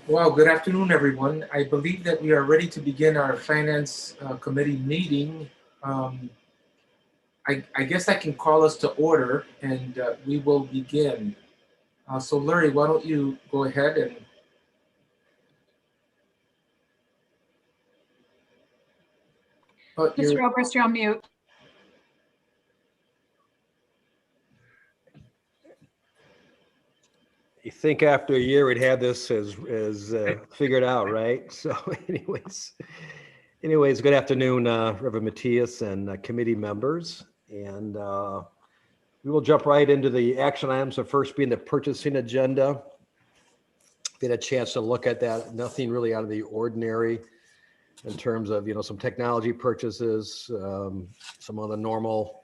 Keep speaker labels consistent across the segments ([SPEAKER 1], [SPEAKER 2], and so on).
[SPEAKER 1] Well, good afternoon, everyone. I believe that we are ready to begin our Finance Committee meeting. Um, I guess I can call us to order and we will begin. So Larry, why don't you go ahead and put your...
[SPEAKER 2] Mr. Oberst, you're on mute.
[SPEAKER 3] You think after a year we'd have this as figured out, right? So anyways, good afternoon, Reverend Matthias and committee members. And we will jump right into the action items. The first being the purchasing agenda. Get a chance to look at that. Nothing really out of the ordinary in terms of, some technology purchases, some of the normal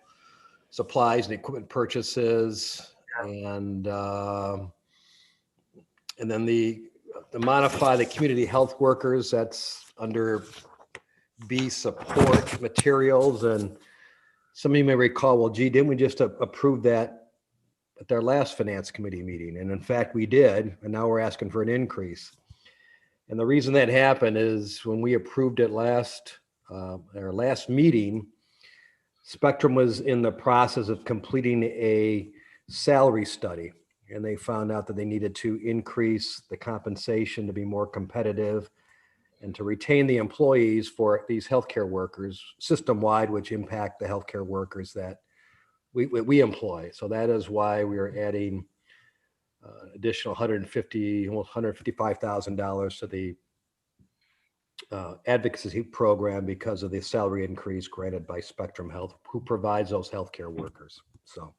[SPEAKER 3] supplies and equipment purchases, and then the modify the community health workers, that's under B, support materials. And some of you may recall, well, gee, didn't we just approve that at our last finance committee meeting? And in fact, we did, and now we're asking for an increase. And the reason that happened is when we approved it our last meeting, Spectrum was in the process of completing a salary study, and they found out that they needed to increase the compensation to be more competitive and to retain the employees for these healthcare workers system-wide, which impact the healthcare workers that we employ. So that is why we are adding additional almost $155,000 to the advocacy program because of the salary increase granted by Spectrum Health, who provides those healthcare workers. So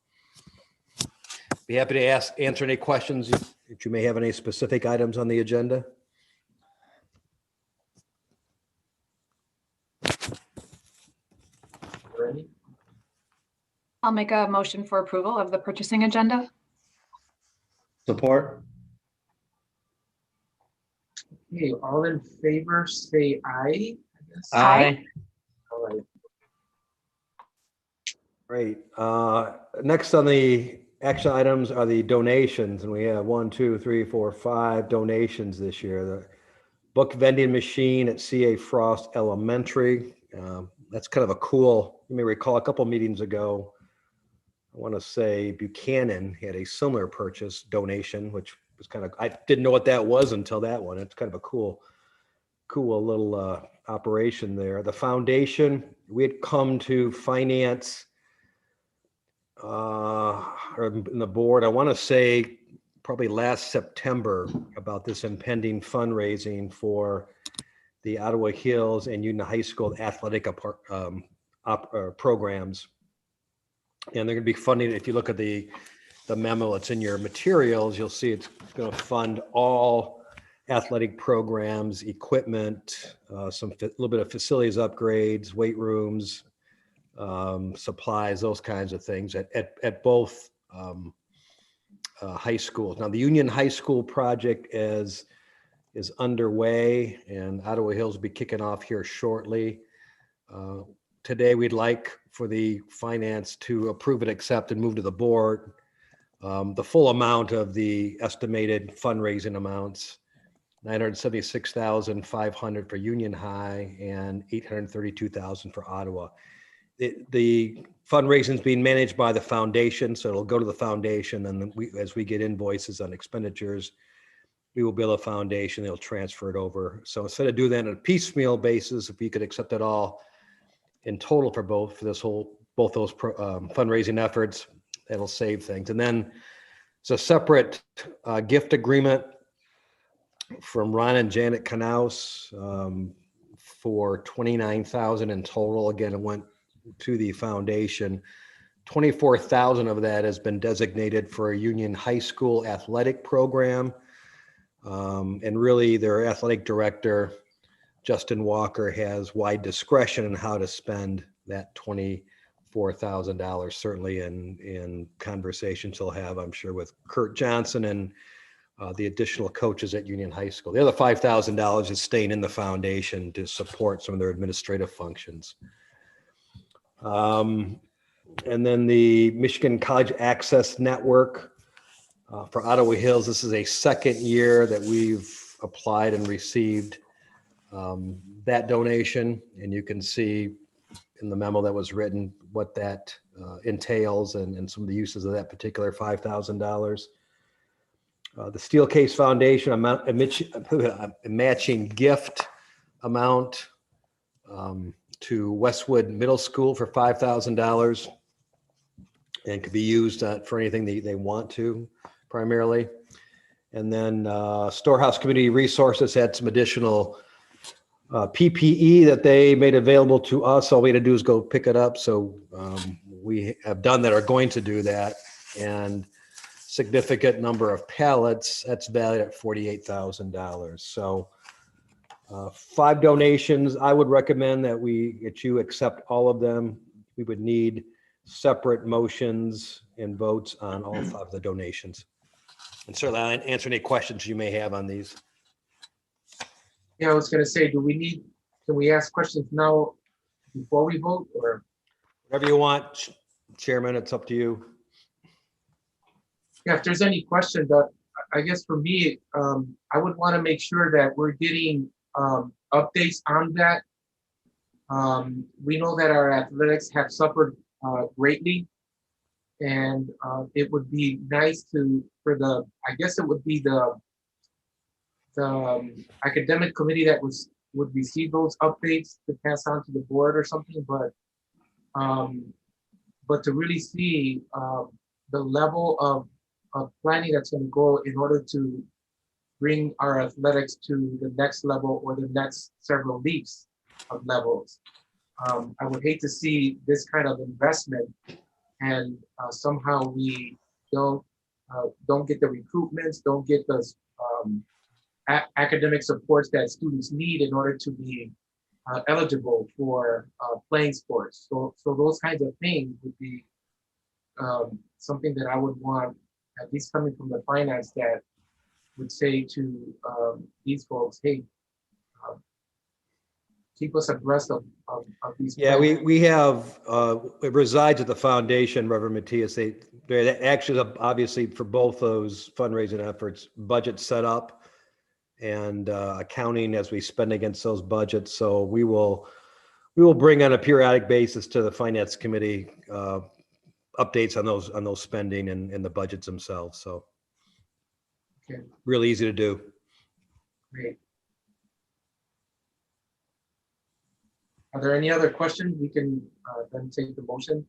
[SPEAKER 3] be happy to answer any questions if you may have any specific items on the agenda.
[SPEAKER 1] Ready?
[SPEAKER 2] I'll make a motion for approval of the purchasing agenda.
[SPEAKER 4] Support.
[SPEAKER 1] Okay, all in favor, say aye. I guess.
[SPEAKER 4] Aye.
[SPEAKER 1] All right.
[SPEAKER 3] Great. Next on the action items are the donations, and we have 5 donations this year. The book vending machine at C.A. Frost Elementary. That's kind of a cool, you may recall a couple meetings ago, I want to say Buchanan had a similar purchase donation, which was kind of, I didn't know what that was until that one. It's kind of a cool little operation there. The foundation, we had come to finance or in the board, I want to say probably last September, about this impending fundraising for the Ottawa Hills and Union High School athletic programs. And they're going to be funding, if you look at the memo, it's in your materials, you'll see it's going to fund all athletic programs, equipment, some little bit of facilities upgrades, weight rooms, supplies, those kinds of things at both high schools. Now, the Union High School project is underway, and Ottawa Hills will be kicking off here shortly. Today, we'd like for the finance to approve it, accept, and move to the board the full amount of the estimated fundraising amounts, $976,500 for Union High and $832,000 for Ottawa. The fundraising is being managed by the foundation, so it'll go to the foundation, and as we get invoices on expenditures, we will bill a foundation, they'll transfer it over. So instead of doing that on a piecemeal basis, if we could accept it all in total for both those fundraising efforts, that'll save things. And then it's a separate gift agreement from Ron and Janet Knaus for $29,000 in total. Again, it went to the foundation. $24,000 of that has been designated for a Union High School athletic program. And really their athletic director, Justin Walker, has wide discretion in how to spend that $24,000, certainly in conversations he'll have, I'm sure, with Kurt Johnson and the additional coaches at Union High School. The other $5,000 is staying in the foundation to support some of their administrative functions. And then the Michigan College Access Network for Ottawa Hills. This is a second year that we've applied and received that donation, and you can see in the memo that was written what that entails and some of the uses of that particular $5,000. The Steelcase Foundation a matching gift amount to Westwood Middle School for $5,000, and could be used for anything they want to, primarily. And then Storehouse Community Resources had some additional PPE that they made available to us. All we had to do is go pick it up. So we have done that, are going to do that. And significant number of pallets, that's valued at $48,000. So 5 donations. I would recommend that you accept all of them. We would need separate motions and votes on all 5 of the donations. And certainly I'll answer any questions you may have on these.
[SPEAKER 1] Yeah, I was gonna say, can we ask questions now before we vote, or?
[SPEAKER 3] Whatever you want, Chairman, it's up to you.
[SPEAKER 1] Yeah, if there's any question, but I guess for me, I would want to make sure that we're getting updates on that. We know that our athletics have suffered greatly, and it would be nice I guess it would be the academic committee that would receive those updates to pass on to the board or something, but to really see the level of planning that's going to go in order to bring our athletics to the next level or the next several leaps of levels. I would hate to see this kind of investment and somehow we don't get the recruitments, don't get the academic supports that students need in order to be eligible for playing sports. So those kinds of things would be something that I would want, at least coming from the finance, that would say to these folks, hey, keep us abreast of these.
[SPEAKER 3] Yeah, we have, it resides at the foundation, Reverend Matias. They're actually, obviously, for both those fundraising efforts, budget set up and accounting as we spend against those budgets. So we will bring on a periodic basis to the finance committee updates on those spending and the budgets themselves. So
[SPEAKER 1] Okay.
[SPEAKER 3] Really easy to do.
[SPEAKER 1] Great. Are there any other questions? We can then take the motion.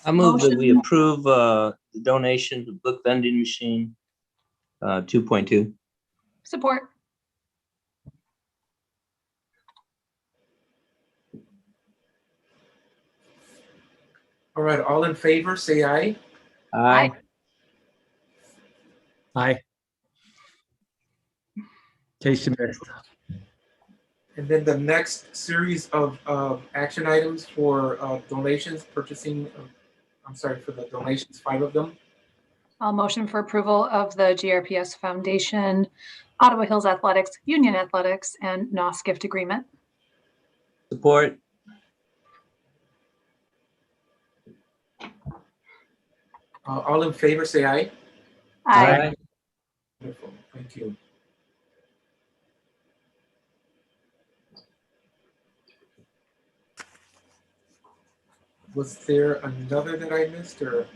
[SPEAKER 4] I move that we
[SPEAKER 2] Motion.
[SPEAKER 4] approve the donation to book vending machine 2.2.
[SPEAKER 2] Support.
[SPEAKER 1] All right, all in favor, say aye.
[SPEAKER 4] Aye.
[SPEAKER 5] Aye. Case missed.
[SPEAKER 1] And then the next series of action items for donations, purchasing, for the donations, 5 of them.
[SPEAKER 2] I'll motion for approval of the GRPS Foundation, Ottawa Hills Athletics, Union Athletics, and NOS gift agreement.
[SPEAKER 4] Support.
[SPEAKER 1] All in favor, say aye.
[SPEAKER 2] Aye.
[SPEAKER 1] Wonderful, thank you. Was there another that I missed, or?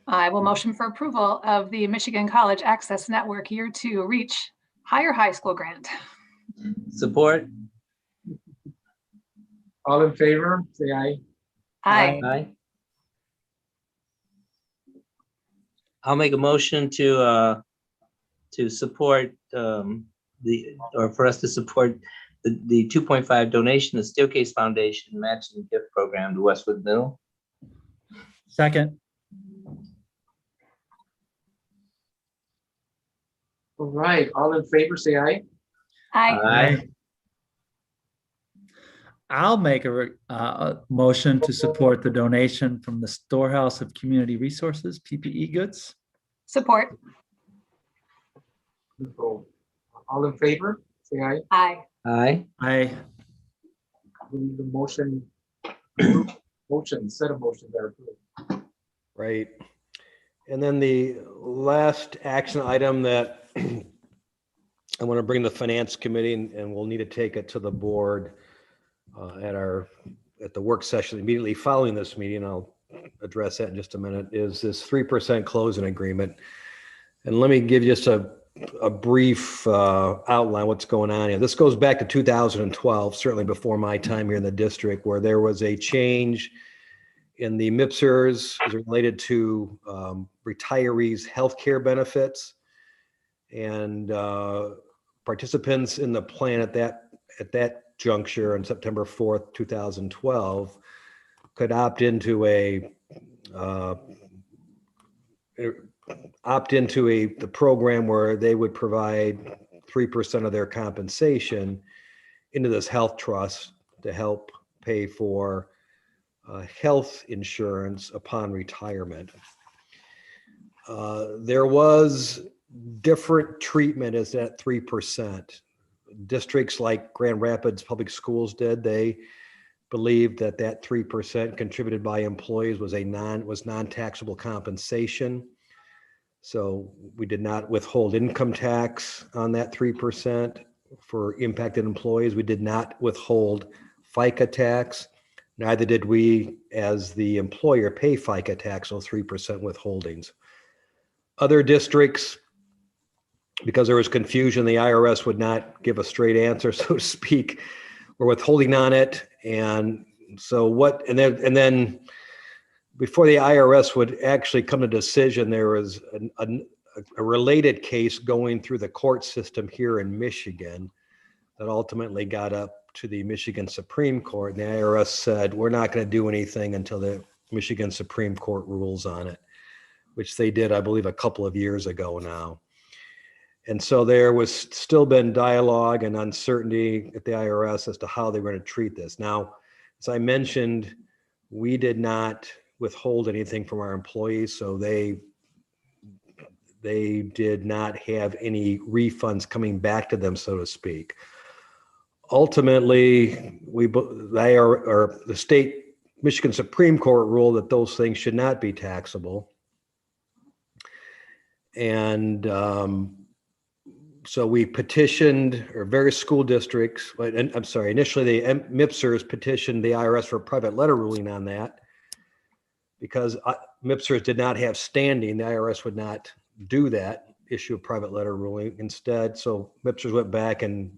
[SPEAKER 2] I will motion for approval of the Michigan College Access Network Year 2 Reach Higher High School Grant.
[SPEAKER 4] Support.
[SPEAKER 1] All in favor, say aye.
[SPEAKER 2] Aye.
[SPEAKER 4] Aye. I'll make a motion to support for us to support the 2.5 donation to Steelcase Foundation matching gift program to Westwood Middle.
[SPEAKER 5] Second.
[SPEAKER 1] All right, all in favor, say aye.
[SPEAKER 2] Aye.
[SPEAKER 4] Aye.
[SPEAKER 5] I'll make a motion to support the donation from the Storehouse of Community Resources, PPE goods.
[SPEAKER 2] Support.
[SPEAKER 1] Wonderful. All in favor, say aye.
[SPEAKER 2] Aye.
[SPEAKER 4] Aye.
[SPEAKER 5] Aye.
[SPEAKER 1] I believe the set of motions are approved.
[SPEAKER 3] Right. And then the last action item that I want to bring the finance committee, and we'll need to take it to the board at the work session immediately following this meeting. I'll address that in just a minute, is this 3% closing agreement. And let me give you just a brief outline what's going on here. This goes back to 2012, certainly before my time here in the district, where there was a change in the MIPSers as related to retirees' healthcare benefits, and participants in the plan at that juncture on September 4th, 2012, could opt into the program where they would provide 3% of their compensation into this health trust to help pay for health insurance upon retirement. There was different treatment as that 3%. Districts like Grand Rapids Public Schools did. They believed that 3% contributed by employees was non-taxable compensation. So we did not withhold income tax on that 3% for impacted employees. We did not withhold FICA tax. Neither did we, as the employer, pay FICA tax on 3% withholdings. Other districts, because there was confusion, the IRS would not give a straight answer, so to speak, were withholding on it. And so and then before the IRS would actually come to decision, there was a related case going through the court system here in Michigan that ultimately got up to the Michigan Supreme Court. And the IRS said, we're not going to do anything until the Michigan Supreme Court rules on it, which they did, I believe, a couple of years ago now. And so there was still been dialogue and uncertainty at the IRS as to how they were going to treat this. Now, as I mentioned, we did not withhold anything from our employees, so they did not have any refunds coming back to them, so to speak. Ultimately, the state Michigan Supreme Court ruled that those things should not be taxable. And so we petitioned, or various school districts, initially the MIPSers petitioned the IRS for a private letter ruling on that, because MIPSers did not have standing. The IRS would not do that, issue a private letter ruling instead. So MIPSers went back and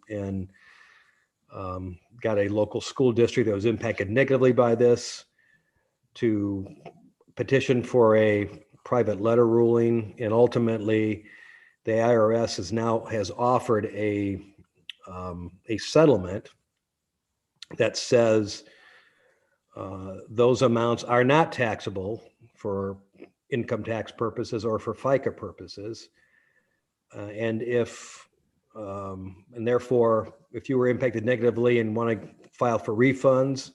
[SPEAKER 3] got a local school district that was impacted negatively by this to petition for a private letter ruling. And ultimately, the IRS has offered a settlement that says those amounts are not taxable for income tax purposes or for FICA purposes. And therefore, if you were impacted negatively and want to file for refunds,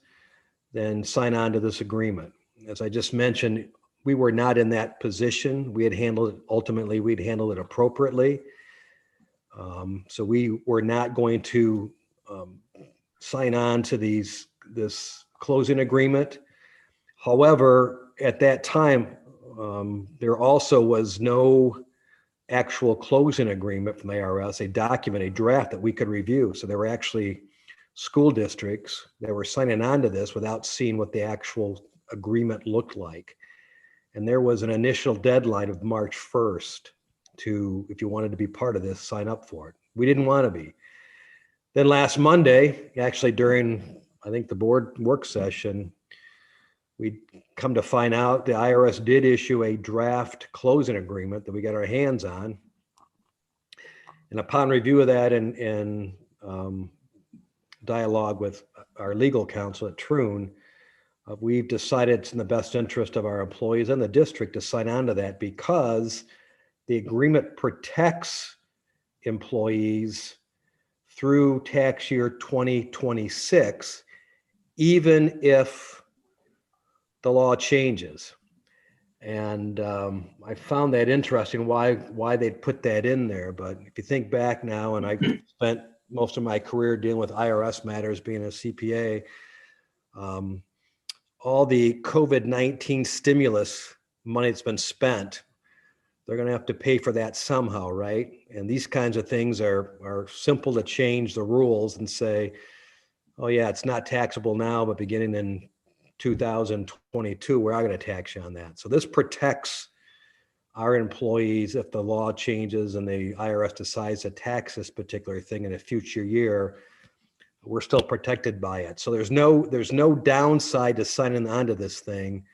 [SPEAKER 3] then sign on to this agreement. As I just mentioned, we were not in that position. We'd handled it appropriately. So we were not going to sign on to this closing agreement. However, at that time, there also was no actual closing agreement from the IRS, a draft that we could review. So there were actually school districts that were signing on to this without seeing what the actual agreement looked like. And there was an initial deadline of March 1st if you wanted to be part of this, sign up for it. We didn't want to be. Then last Monday, actually during, I think, the board work session, we come to find out the IRS did issue a draft closing agreement that we got our hands on. And upon review of that and dialogue with our legal counsel at Troon, we've decided it's in the best interest of our employees and the district to sign on to that, because the agreement protects employees through tax year 2026, even if the law changes. And I found that interesting, why they'd put that in there. But if you think back now, and I spent most of my career dealing with IRS matters, being a CPA, all the COVID-19 stimulus money that's been spent they're going to have to pay for that somehow, right? And these kinds of things are simple to change the rules and say, oh yeah, it's not taxable now, but beginning in 2022, we're not going to tax you on that. So this protects our employees if the law changes and the IRS decides to tax this particular thing in a future year. We're still protected by it. So there's no downside to signing onto this thing.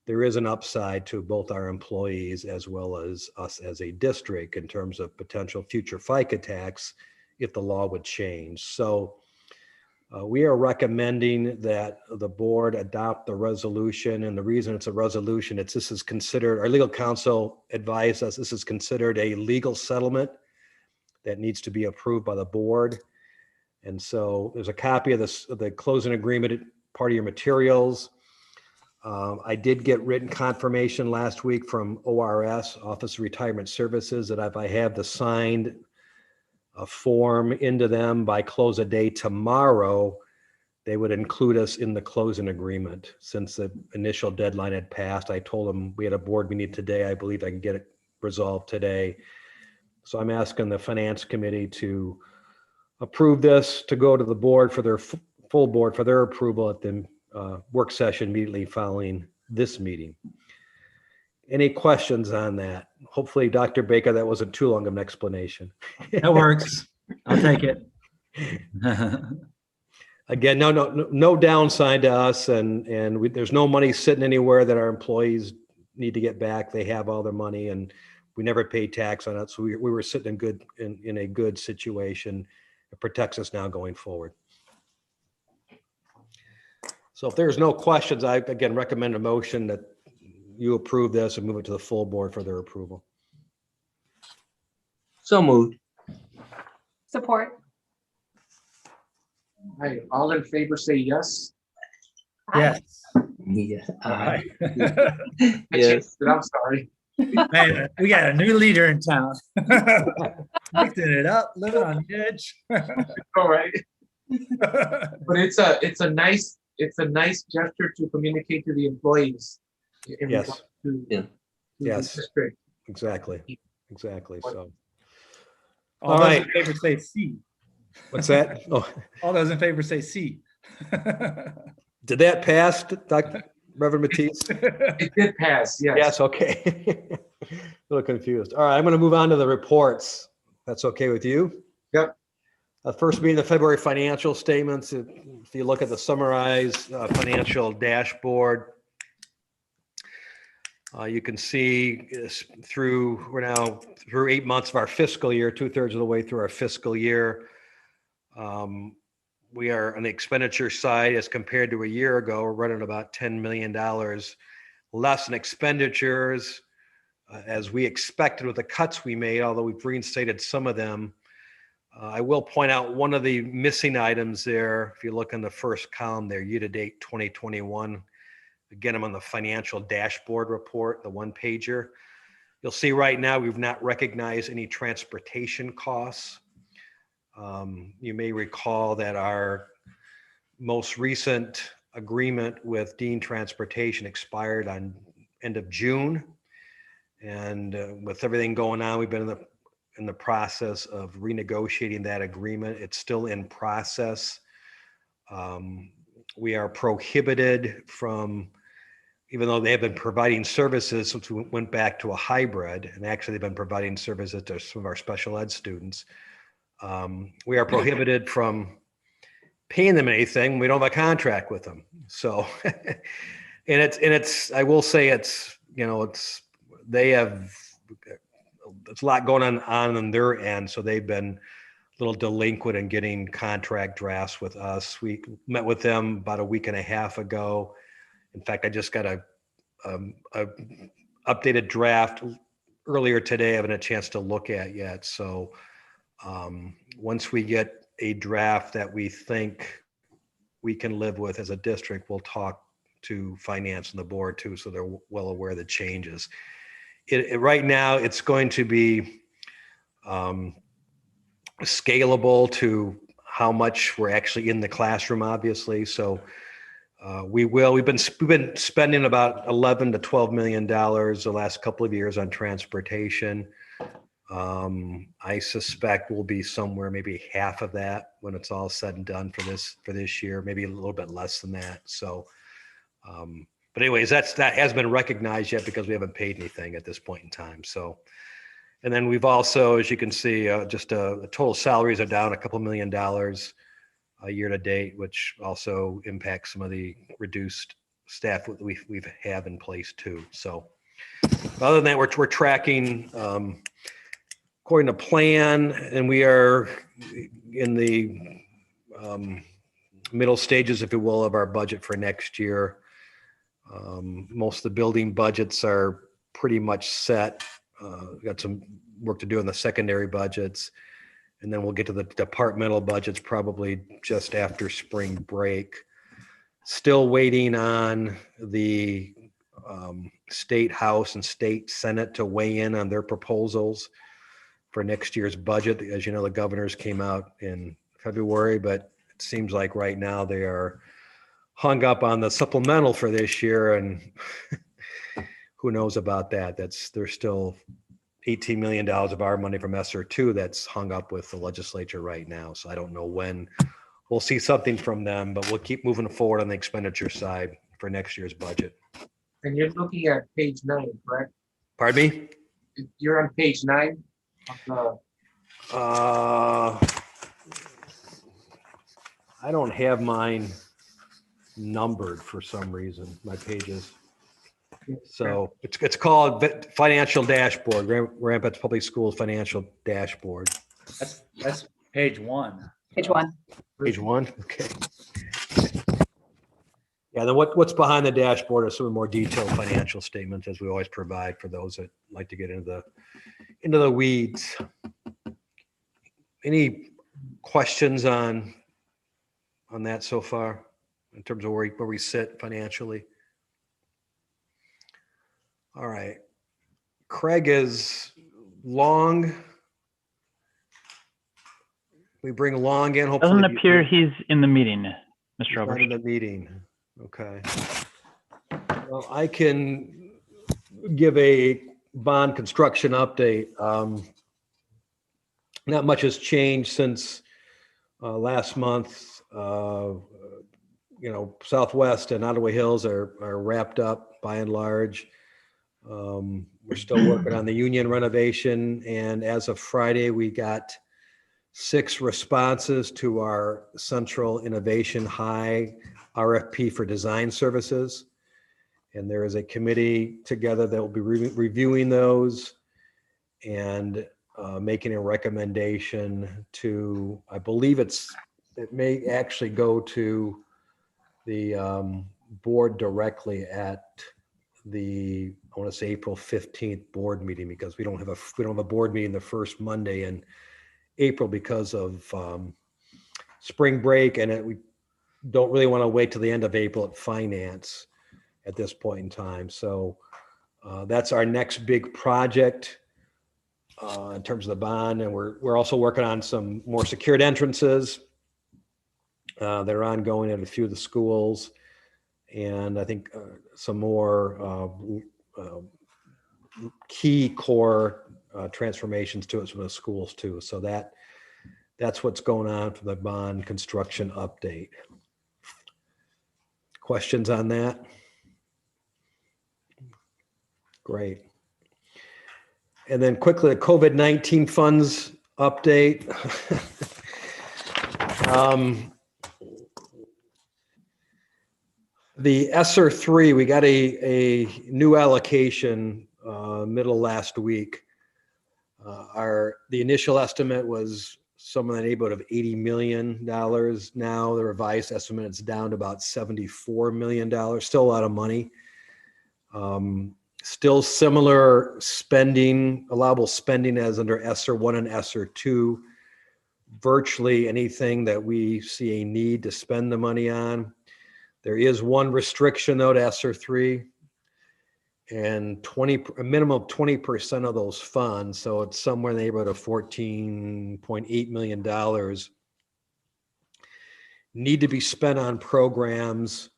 [SPEAKER 3] There is an upside to both our employees as well as us as a district in terms of potential future FICA tax if the law would change. So we are recommending that the board adopt the resolution, and the reason it's a resolution, this is considered, our legal counsel advised us, this is considered a legal settlement that needs to be approved by the board. And so there's a copy of the closing agreement, part of your materials. I did get written confirmation last week from ORS, Office of Retirement Services, that if I have the signed form into them by close of day tomorrow, they would include us in the closing agreement. Since the initial deadline had passed, I told them we had a board meeting today. I believe I can get it resolved today. So I'm asking the finance committee to approve this, to go to the board for their full board for their approval at the work session immediately following this meeting. Any questions on that? Hopefully, Dr. Baker, that wasn't too long of an explanation.
[SPEAKER 5] That works. I'll take it.
[SPEAKER 3] Again, no downside to us, and there's no money sitting anywhere that our employees need to get back. They have all their money, and we never pay tax on it. So we were sitting in a good situation. It protects us now going forward. So if there's no questions, I again recommend a motion that you approve this and move it to the full board for their approval.
[SPEAKER 4] So moved.
[SPEAKER 2] Support.
[SPEAKER 1] All right, all in favor say yes.
[SPEAKER 5] Yes.
[SPEAKER 4] Yeah.
[SPEAKER 5] All right.
[SPEAKER 1] I
[SPEAKER 4] Yes.
[SPEAKER 1] changed it, I'm sorry.
[SPEAKER 5] Man, we got a new leader in town. Mixing it up, living on the edge.
[SPEAKER 1] All right. But it's a nice gesture to communicate to the employees. In
[SPEAKER 3] Yes.
[SPEAKER 1] regard to-
[SPEAKER 4] Yeah.
[SPEAKER 1] to the
[SPEAKER 3] Yes.
[SPEAKER 1] district.
[SPEAKER 3] Exactly. So
[SPEAKER 5] All
[SPEAKER 3] All
[SPEAKER 5] those
[SPEAKER 3] right.
[SPEAKER 5] in favor say C.
[SPEAKER 3] what's that? Oh,
[SPEAKER 5] All those in favor say C.
[SPEAKER 3] did that pass, Dr. Reverend Matisse?
[SPEAKER 1] It did pass, yes.
[SPEAKER 3] Yes, okay. A little confused. All right, I'm going to move on to the reports. That's okay with you?
[SPEAKER 1] Yep.
[SPEAKER 3] First being the February financial statements. If you look at the summarized financial dashboard, you can see we're now through 8 months of our fiscal year, 2/3 of the way through our fiscal year. We are on the expenditure side as compared to a year ago, we're running about $10 million less in expenditures as we expected with the cuts we made, although we've reinstated some of them. I will point out one of the missing items there. If you look in the first column there, year-to-date 2021. Again, I'm on the financial dashboard report, the one pager. You'll see right now we've not recognized any transportation costs. You may recall that our most recent agreement with Dean Transportation expired on end of June. And with everything going on, we've been in the process of renegotiating that agreement. It's still in process. We are prohibited from, even though they have been providing services since we went back to a hybrid, and actually they've been providing services to some of our special ed students. We are prohibited from paying them anything. We don't have a contract with them. So, and it's, I will say it's a lot going on their end. So they've been a little delinquent in getting contract drafts with us. We met with them about a week and a half ago. In fact, I just got a updated draft earlier today. I haven't had a chance to look at yet. So once we get a draft that we think we can live with as a district, we'll talk to finance and the board too, so they're well aware of the changes. Right now, it's going to be scalable to how much we're actually in the classroom, obviously. So We've been spending about 11 to 12 million dollars the last couple of years on transportation. I suspect we'll be somewhere maybe half of that when it's all said and done for this year, maybe a little bit less than that. So, but anyways, that hasn't been recognized yet because we haven't paid anything at this point in time. So, and then we've also, as you can see, the total salaries are down a couple $1 million year to date, which also impacts some of the reduced staff that we have in place too. So, other than that, we're tracking according to plan, and we are in the middle stages, if you will, of our budget for next year. Most of the building budgets are pretty much set. Got some work to do on the secondary budgets, and then we'll get to the departmental budgets probably just after spring break. Still waiting on the state house and state senate to weigh in on their proposals for next year's budget. As you know, the governors came out in February, but it seems like right now they are hung up on the supplemental for this year, and who knows about that. There's still $18 million of our money from ESSER 2 that's hung up with the legislature right now. So I don't know when we'll see something from them, but we'll keep moving forward on the expenditure side for next year's budget.
[SPEAKER 1] And you're looking at page 9, correct?
[SPEAKER 3] Pardon me?
[SPEAKER 1] You're on page 9 of the.
[SPEAKER 3] I don't have mine numbered for some reason, my pages. So it's called Financial Dashboard, Rampart Public Schools Financial Dashboard.
[SPEAKER 5] That's page 1.
[SPEAKER 2] Page 1.
[SPEAKER 3] Page 1, okay. Yeah, then what's behind the dashboard are some of the more detailed financial statements, as we always provide for those that like to get into the weeds. Any questions on that so far in terms of where we sit financially? All right. Craig is Long. We bring Long in. Hopefully,
[SPEAKER 6] Doesn't appear he's in the meeting, Mr.
[SPEAKER 3] not
[SPEAKER 6] Roberts.
[SPEAKER 3] in the meeting. Okay. Well, I can give a bond construction update. Not much has changed since last month. Southwest and Ottawa Hills are wrapped up by and large. We're still working on the union renovation, and as of Friday, we got 6 responses to our Central Innovation High RFP for design services. And there is a committee together that will be reviewing those and making a recommendation to, I believe it may actually go to the board directly at the, I want to say April 15th board meeting, because we don't have a board meeting the first Monday in April because of spring break, and we don't really want to wait till the end of April at finance at this point in time. So that's our next big project in terms of the bond, and we're also working on some more secured entrances that are ongoing at a few of the schools, and I think some more key core transformations to it from the schools too. So that's what's going on for the bond construction update. Questions on that? Great. And then quickly, the COVID-19 funds update. The ESSER 3, we got a new allocation middle last week. The initial estimate was somewhere in the neighborhood of $80 million. Now the revised estimate is down to about $74 million. Still a lot of money. Still similar spending, allowable spending as under ESSER 1 and ESSER 2. Virtually anything that we see a need to spend the money on. There is one restriction though to ESSER 3, and a minimum of 20% of those funds, so it's somewhere in the neighborhood of $14.8 million, need to be spent on programs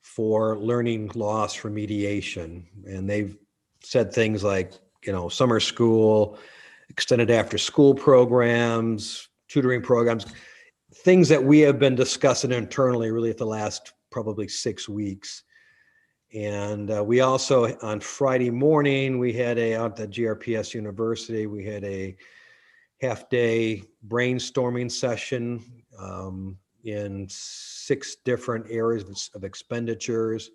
[SPEAKER 3] for learning loss remediation. And they've said things like, summer school, extended after school programs, tutoring programs, things that we have been discussing internally really at the last probably 6 weeks. And we also, on Friday morning, we had out at GRPS University, we had a half-day brainstorming session in 6 different areas of expenditures.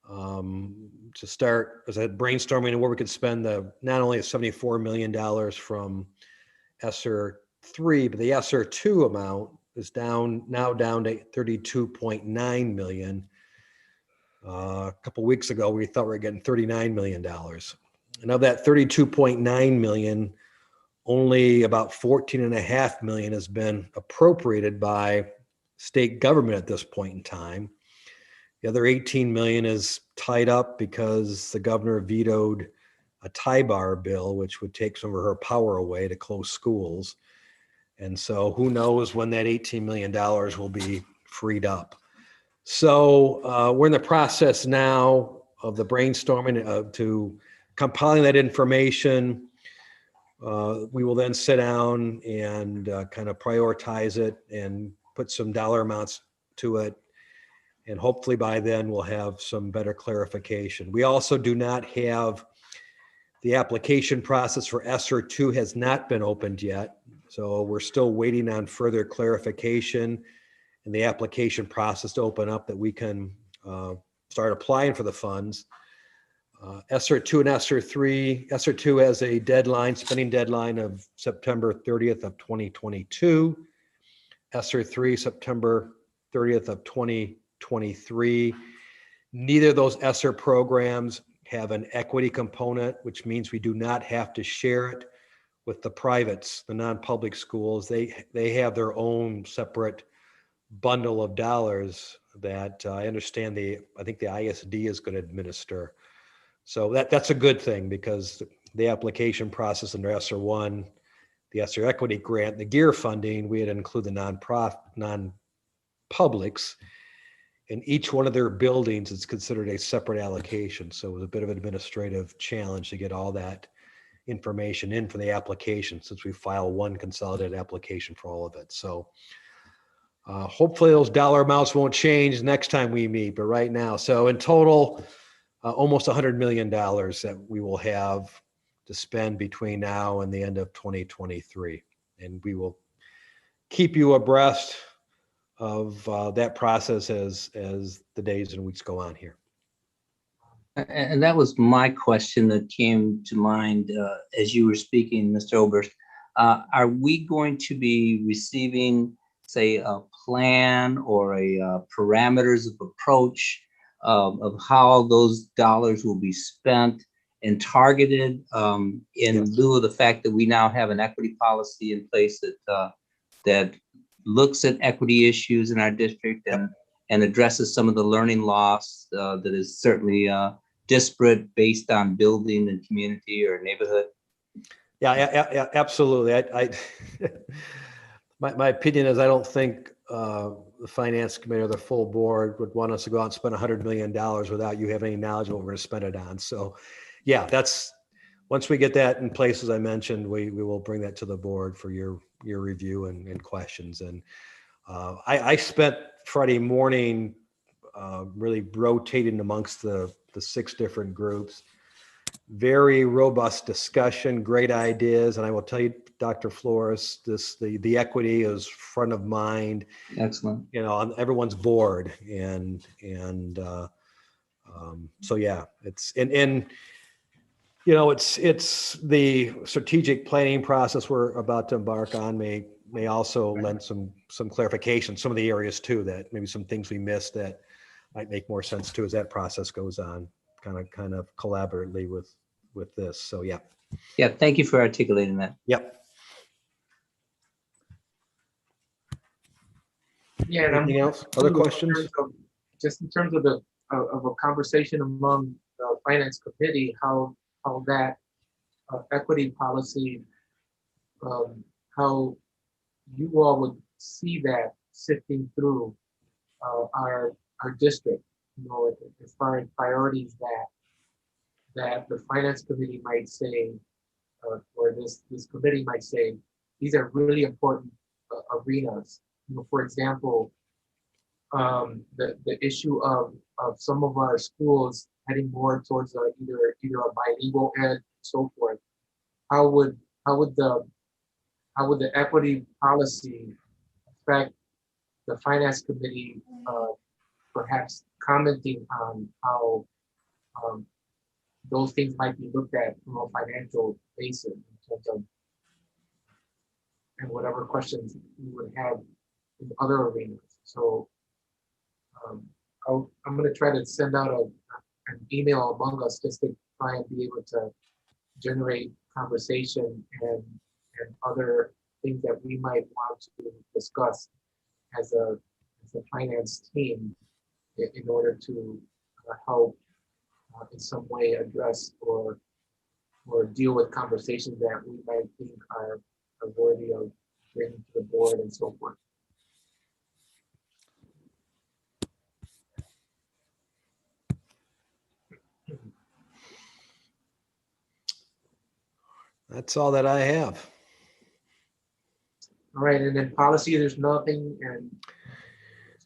[SPEAKER 3] To start, as I had brainstorming where we could spend not only the $74 million from ESSER 3, but the ESSER 2 amount is now down to $32.9 million. A couple weeks ago, we thought we were getting $39 million. And of that $32.9 million, only about $14.5 million has been appropriated by state government at this point in time. The other $18 million is tied up because the governor vetoed a tie-bar bill, which would take some of her power away to close schools. And so who knows when that $18 million will be freed up. So we're in the process now of the brainstorming to compiling that information. We will then sit down and kind of prioritize it and put some dollar amounts to it. And hopefully by then we'll have some better clarification. We also do not have the application process for ESSER 2 has not been opened yet. So we're still waiting on further clarification and the application process to open up that we can start applying for the funds. ESSER 2 and ESSER 3, ESSER 2 has a deadline, spending deadline of September 30th of 2022. ESSER 3, September 30th of 2023. Neither of those ESSER programs have an equity component, which means we do not have to share it with the privates, the non-public schools. They have their own separate bundle of dollars that I understand I think the ISD is going to administer. So that's a good thing because the application process under ESSER 1, the ESSER equity grant, the GEAR funding, we had to include the non-publics. In each one of their buildings, it's considered a separate allocation. So it was a bit of an administrative challenge to get all that information in for the application since we file one consolidated application for all of it. So hopefully those dollar amounts won't change next time we meet, but right now. So in total, almost $100 million that we will have to spend between now and the end of 2023. And we will keep you abreast of that process as the days and weeks go on here.
[SPEAKER 4] And that was my question that came to mind as you were speaking, Mr. Oberst. Are we going to be receiving, say, a plan or a parameters of approach of how those dollars will be spent and targeted in lieu of the fact that we now have an equity policy in place that looks at equity issues in our district and addresses some of the learning loss that is certainly disparate based on building and community or neighborhood?
[SPEAKER 3] Yeah, absolutely. My opinion is I don't think the finance committee or the full board would want us to go out and spend $100 million without you having any knowledge of what we're going to spend it on. So yeah, once we get that in place, as I mentioned, we will bring that to the board for your review and questions. And I spent Friday morning really rotating amongst the 6 different groups. Very robust discussion, great ideas. And I will tell you, Dr. Flores, the equity is front of mind.
[SPEAKER 4] Excellent.
[SPEAKER 3] On everyone's board. And so, yeah, it's the strategic planning process we're about to embark on may also lend some clarification, some of the areas too, that maybe some things we missed that might make more sense too as that process goes on, kind of collaboratively with this. So yeah.
[SPEAKER 4] Yeah, thank you for articulating that.
[SPEAKER 3] Yep.
[SPEAKER 1] Yeah. And
[SPEAKER 3] Anything else? Other questions?
[SPEAKER 1] Just in terms of a conversation among the finance committee, how that equity policy, how you all would see that sifting through our district. as far as priorities that the finance committee might say, or this committee might say, these are really important arenas. For example, the issue of some of our schools heading more towards either a bilingual ed and so forth. How would the equity policy affect the finance committee, perhaps commenting on how those things might be looked at from a financial basis in terms of, and whatever questions you would have in other arenas. So I'm going to try to send out an email among us just to try and be able to generate conversation and other things that we might want to discuss as a finance team in order to help in some way address or deal with conversations that we might think are worthy of bringing to the board and so forth.
[SPEAKER 3] That's all that I have.
[SPEAKER 1] All right, and then policy, there's nothing, and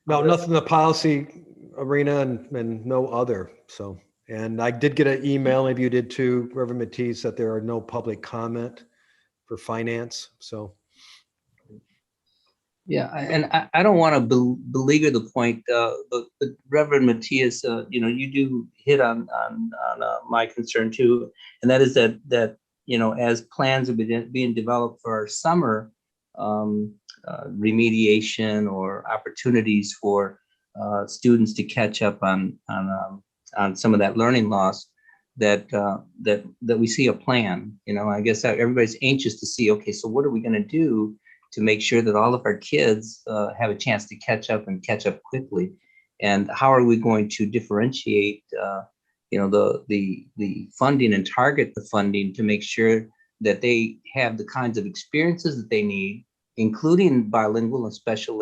[SPEAKER 3] No, nothing in the policy arena and no other. So, and I did get an email, maybe you did too, Reverend Matisse, that there are no public comment for finance. So,
[SPEAKER 4] Yeah, and I don't want to beleaguer the point, but Reverend Matthias, you do hit on my concern too, and that is that as plans are being developed for our summer remediation or opportunities for students to catch up on some of that learning loss, that we see a plan. I guess that everybody's anxious to see, okay, so what are we going to do to make sure that all of our kids have a chance to catch up and catch up quickly? And how are we going to differentiate, the funding and target the funding to make sure that they have the kinds of experiences that they need, including bilingual and special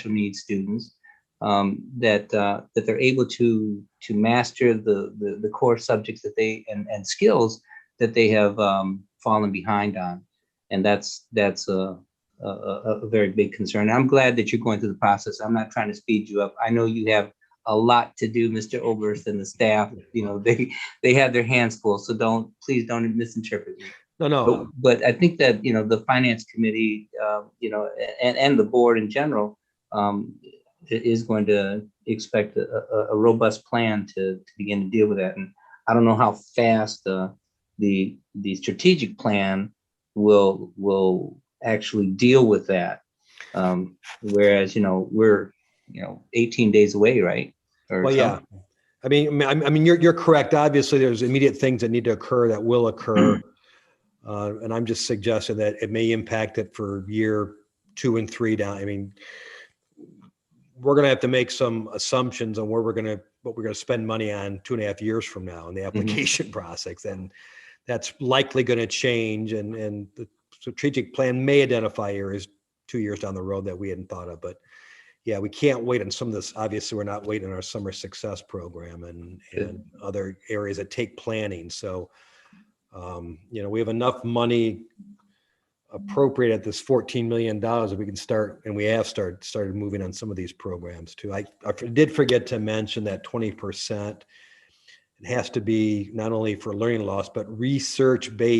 [SPEAKER 4] needs students, that they're able to master the core subjects that they and skills that they have fallen behind on. And that's a very big concern. I'm glad that you're going through the process. I'm not trying to speed you up. I know you have a lot to do, Mr. Oberst and the staff. They have their hands full, so please don't misinterpret me.
[SPEAKER 3] no.
[SPEAKER 4] But I think that the finance committee, and the board in general, is going to expect a robust plan to begin to deal with that. And I don't know how fast the strategic plan will actually deal with that. Whereas, we're, 18 days away, right?
[SPEAKER 3] Well, yeah. I mean, you're correct. Obviously, there's immediate things that need to occur that will occur. And I'm just suggesting that it may impact it for year 2 and 3 down. I mean, we're going to have to make some assumptions on what we're going to spend money on 2.5 years from now in the application process. And that's likely going to change. And the strategic plan may identify areas 2 years down the road that we hadn't thought of. But yeah, we can't wait on some of this. Obviously, we're not waiting on our summer success program and other areas that take planning. So, we have enough money appropriated, this $14 million, that we can start, and we have started moving on some of these programs too. I did forget to mention that 20%, it has to be not only for learning loss, but research-based